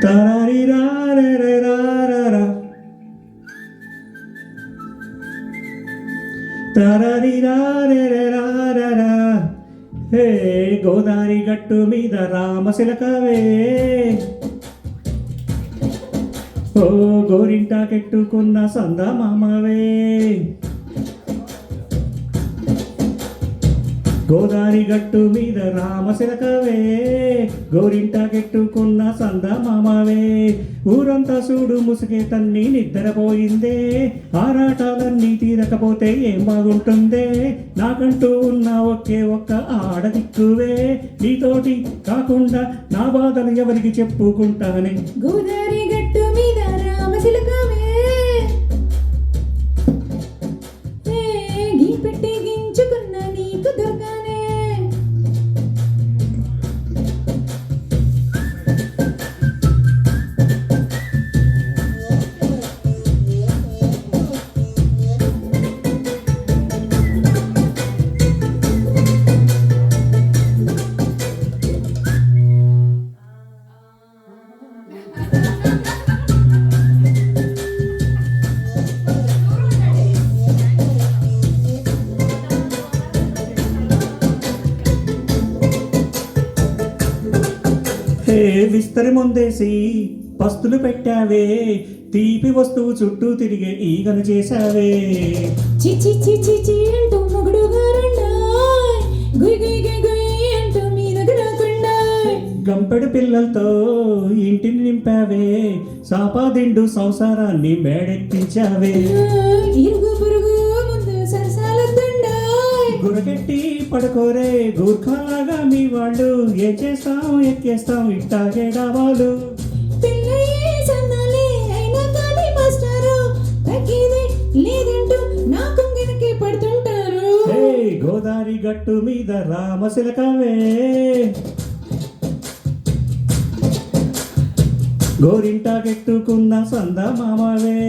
తరరిరారరరారరా. తరరిరారరరారరా. హే గోదారి గట్టు మీద రామశిలకవే, ఓ గోరింటాకెట్టుకున్న సందమామవే. గోదారి గట్టు మీద రామశిలకవే, గోరింటాకెట్టుకున్న సందమామవే. ఊరంతా చూడు ముసుగే తన్ని నిద్రపోయిందే, ఆరాటాలన్నీ తీరకపోతే ఏం బాగుంటుందే. నాకంటూ ఉన్న ఒకే ఒక్క ఆడదిక్కువే, నీతోటి కాకుండా నా బాధలు ఎవరికి చెప్పుకుంటానే. గోదారి గట్టు మీద రామశిలకవే, గీ పెట్టి గించుకున్న నీకు దొరకానే. హే విస్తరి ముందేసి పస్తులు పెట్టావే, తీపి వస్తువు చుట్టూ తిరిగే ఈగను చేశావే. చిచి చిచి చి అంటూ మొగుడు గారుండాయ్, గుయ్ గుయ్ గుయ్ గుయ్ అంటూ మీదకు రాకుండాయ్. గంపెడు పిల్లలతో ఇంటిని నింపావే, సాపాదిండు సంసారాన్ని మేడెక్కించావే. ఇరుగు పొరుగు ముందు సరసాలొద్దుండాయ్, గురకెట్టి పడుకోరే గూర్ఖాలాగా మీ వాళ్ళు, ఏం చేస్తాం ఎక్కేస్తాం ఇట్టాగే డాబాలు. పిల్లయ్యే సన్నాలే అయినా కానీ మాస్టారు, తగ్గేదే లేదంటూ నా కుంగినకే పడుతుంటారు. హే గోదారి గట్టు మీద రామశిలకవే, గోరింటాకెట్టుకున్న సందమామవే.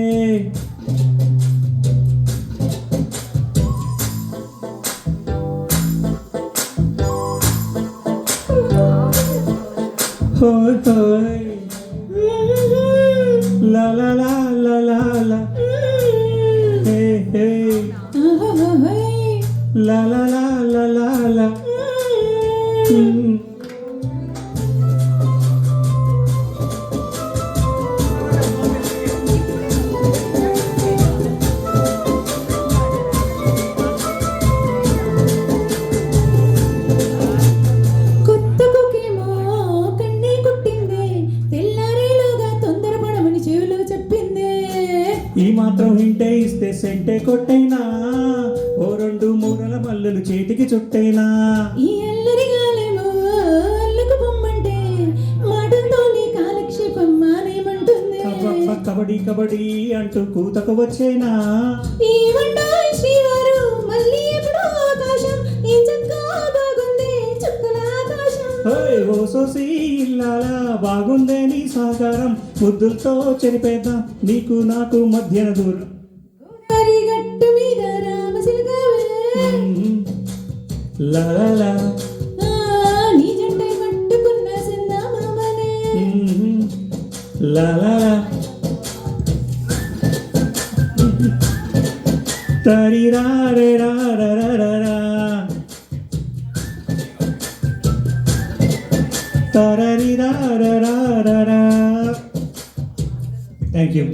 హోయ్ హోయ్ లా లా లా లా లా లా. హే హే ఆహాహాహాయ్. లా లా లా లా లా లా. కొత్త కుకేమో కన్నే కుట్టిందే, తెల్లారేలోగా తొందరపడమని చెవిలో చెప్పిందే. ఈ మాత్రం హింటే ఇస్తే సెంటే కొట్టైనా, ఓ రెండు మూరల మల్లెలు చేతికి చుట్టైనా. ఈ అల్లరి గాలేమో అల్లుకు పొమ్మంటే, మాటలతోనే కాలక్షేపం మానేమంటుంది. అబ్బబ్బ కబడ్డీ కబడ్డీ అంటూ కూతకు వచ్చేనా. ఈ వండాయ్ శ్రీవారు మళ్ళీ ఎప్పుడో ఆకాశం, ఏం చక్కా బాగుంది చుక్కల ఆకాశం. ఓయ్ ఓ సోసి ఇల్లాలా బాగుందే నీ సాకారం, ముద్దులతో చెరిపేద్దాం నీకు నాకు మధ్యన దూరం. గోదారి గట్టు మీద రామశిలకవే, లా లా లా. నీ జంటై పట్టుకున్న సందమామనే. లా లా లా. తరిరారెరారరరా. తరరిరారరరా. Thank you.